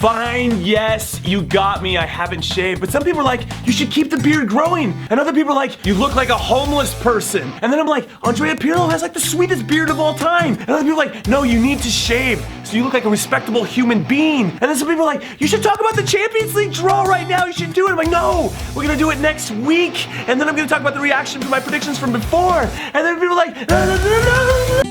Fine, yes, you got me, I haven't shaved. But some people are like, you should keep the beard growing. And other people are like, you look like a homeless person. And then I'm like, Andrea Pirlo has like the sweetest beard of all time. And other people are like, no, you need to shave so you look like a respectable human being. And then some people are like, you should talk about the Champions League draw right now, you should do it. I'm like, no, we're gonna do it next week. And then I'm gonna talk about the reaction to my predictions from before. And then people are like, no.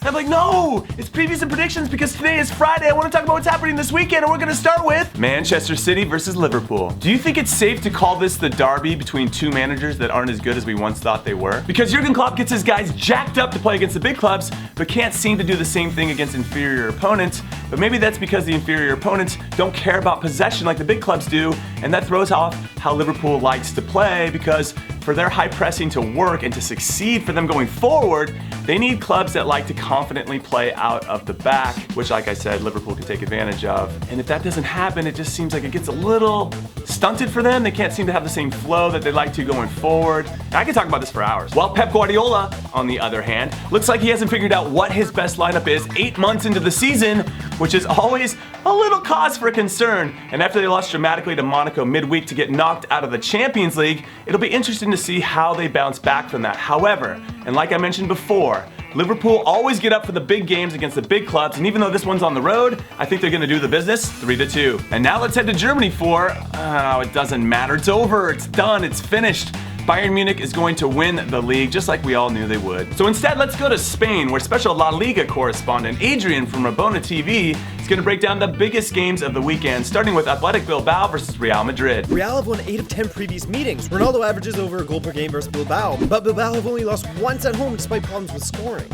I'm like, no, it's previews and predictions because today is Friday. I want to talk about what's happening this weekend, and we're going to start with Manchester City versus Liverpool. Do you think it's safe to call this the derby between two managers that aren't as good as we once thought they were? Because Jurgen Klopp gets his guys jacked up to play against the big clubs, but can't seem to do the same thing against inferior opponents. But maybe that's because the inferior opponents don't care about possession like the big clubs do, and that throws off how Liverpool likes to play, because for their high pressing to work and to succeed for them going forward, they need clubs that like to confidently play out of the back, which, like I said, Liverpool can take advantage of. And if that doesn't happen, it just seems like it gets a little stunted for them. They can't seem to have the same flow that they like to going forward. And I can talk about this for hours. While Pep Guardiola, on the other hand, looks like he hasn't figured out what his best lineup is 8 months into the season, which is always a little cause for concern. And after they lost dramatically to Monaco midweek to get knocked out of the Champions League, it'll be interesting to see how they bounce back from that. However, and like I mentioned before, Liverpool always get up for the big games against the big clubs, and even though this one's on the road, I think they're going to do the business 3-2. And now let's head to Germany for, it doesn't matter, it's over, it's done, it's finished. Bayern Munich is going to win the league, just like we all knew they would. So instead, let's go to Spain, where special La Liga correspondent Adrian from Rabona TV is going to break down the biggest games of the weekend, starting with Athletic Bilbao versus Real Madrid. Real have won 8 of 10 previous meetings. Ronaldo averages over a goal per game versus Bilbao, but Bilbao have only lost once at home despite problems with scoring.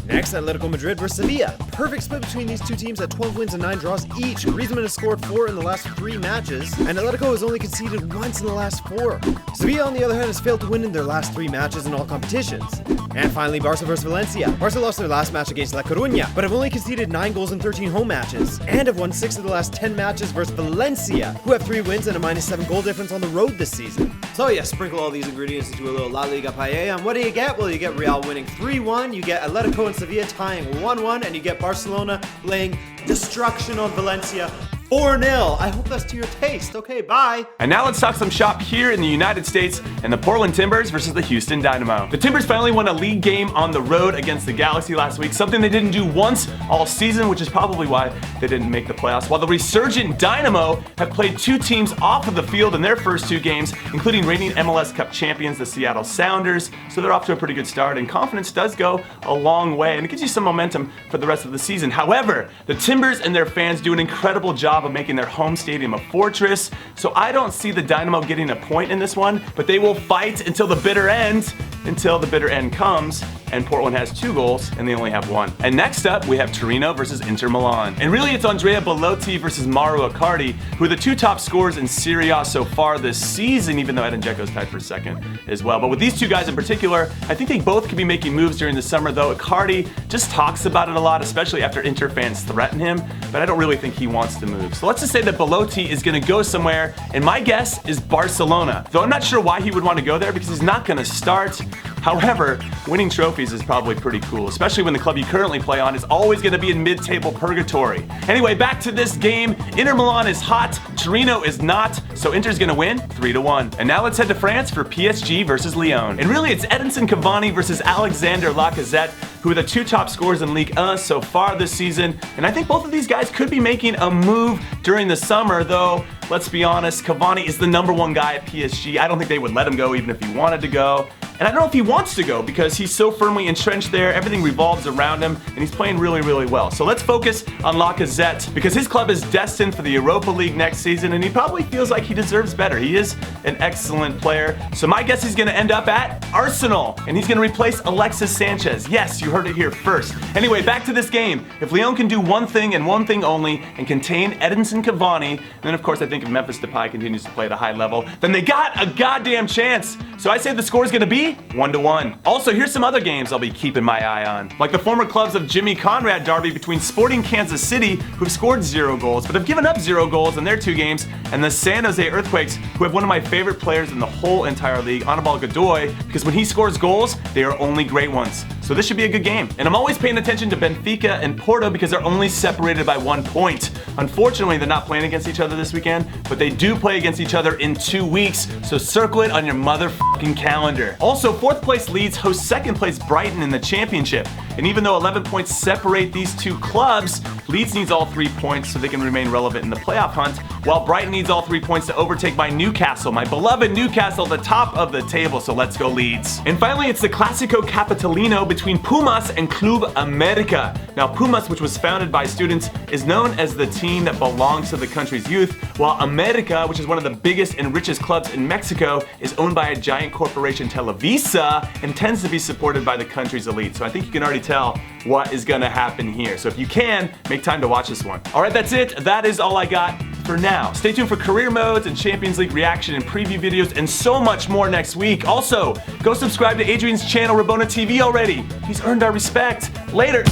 Next, Atletico Madrid versus Sevilla. Perfect split between these two teams at 12 wins and 9 draws each. Griezmann has scored 4 in the last 3 matches, and Atletico has only conceded once in the last 4. Sevilla, on the other hand, has failed to win in their last 3 matches in all competitions. And finally, Barca versus Valencia. Barca lost their last match against La Coruña, but have only conceded 9 goals in 13 home matches, and have won 6 of the last 10 matches versus Valencia, who have 3 wins and a -7 goal difference on the road this season. So yeah, sprinkle all these ingredients into a little La Liga paella, and what do you get? Well, you get Real winning 3-1, you get Atletico and Sevilla tying 1-1, and you get Barcelona laying destruction on Valencia 4-0. I hope that's to your taste. Okay, bye. And now let's talk some shop here in the United States and the Portland Timbers versus the Houston Dynamo. The Timbers finally won a league game on the road against the Galaxy last week, something they didn't do once all season, which is probably why they didn't make the playoffs. While the resurgent Dynamo have played 2 teams off of the field in their first 2 games, including reigning MLS Cup champions, the Seattle Sounders. So they're off to a pretty good start, and confidence does go a long way, and it gives you some momentum for the rest of the season. However, the Timbers and their fans do an incredible job of making their home stadium a fortress, so I don't see the Dynamo getting a point in this one, but they will fight until the bitter end comes, and Portland has 2 goals and they only have 1. And next up, we have Torino versus Inter Milan. And really, it's Andrea Belotti versus Mauro Icardi, who are the 2 top scorers in Serie A so far this season, even though Edin Dzeko's tied for second as well. But with these 2 guys in particular, I think they both could be making moves during the summer, though Icardi just talks about it a lot, especially after Inter fans threaten him, but I don't really think he wants to move. So let's just say that Belotti is going to go somewhere, and my guess is Barcelona. Though I'm not sure why he would want to go there, because he's not going to start. However, winning trophies is probably pretty cool, especially when the club you currently play on is always going to be in mid-table purgatory. Anyway, back to this game. Inter Milan is hot, Torino is not, so Inter's going to win 3-1. And now let's head to France for PSG versus Lyon. And really, it's Edinson Cavani versus Alexander Lacazette, who are the 2 top scorers in Ligue 1 so far this season. And I think both of these guys could be making a move during the summer, though let's be honest, Cavani is the #1 guy at PSG. I don't think they would let him go even if he wanted to go. And I don't know if he wants to go because he's so firmly entrenched there, everything revolves around him, and he's playing really, really well. So let's focus on Lacazette, because his club is destined for the Europa League next season, and he probably feels like he deserves better. He is an excellent player. So my guess, he's gonna end up at Arsenal, and he's gonna replace Alexis Sanchez. Yes, you heard it here first. Anyway, back to this game. If Lyon can do one thing and one thing only, and contain Edinson Cavani, then of course I think if Memphis Depay continues to play at a high level, then they got a goddamn chance. So I say the score is gonna be 1-1. Also, here's some other games I'll be keeping my eye on. Like the former clubs of Jimmy Conrad derby between Sporting Kansas City, who've scored 0 goals, but have given up 0 goals in their 2 games, and the San Jose Earthquakes, who have one of my favorite players in the whole entire league, Anibal Godoy, because when he scores goals, they are only great ones. So this should be a good game. And I'm always paying attention to Benfica and Porto because they're only separated by 1 point. Unfortunately, they're not playing against each other this weekend, but they do play against each other in 2 weeks, so circle it on your motherfucking calendar. Also, 4th place Leeds hosts 2nd place Brighton in the championship. And even though 11 points separate these two clubs, Leeds needs all 3 points so they can remain relevant in the playoff hunt, while Brighton needs all 3 points to overtake my Newcastle, my beloved Newcastle, at the top of the table, so let's go Leeds. And finally, it's the Clásico Capitalino between Pumas and Club America. Now, Pumas, which was founded by students, is known as the team that belongs to the country's youth, while America, which is one of the biggest and richest clubs in Mexico, is owned by a giant corporation, Televisa, and tends to be supported by the country's elite. So I think you can already tell what is gonna happen here. So if you can, make time to watch this one. All right, that's it. That is all I got for now. Stay tuned for career modes and Champions League reaction and preview videos and so much more next week. Also, go subscribe to Adrian's channel, Rabona TV already. He's earned our respect. Later.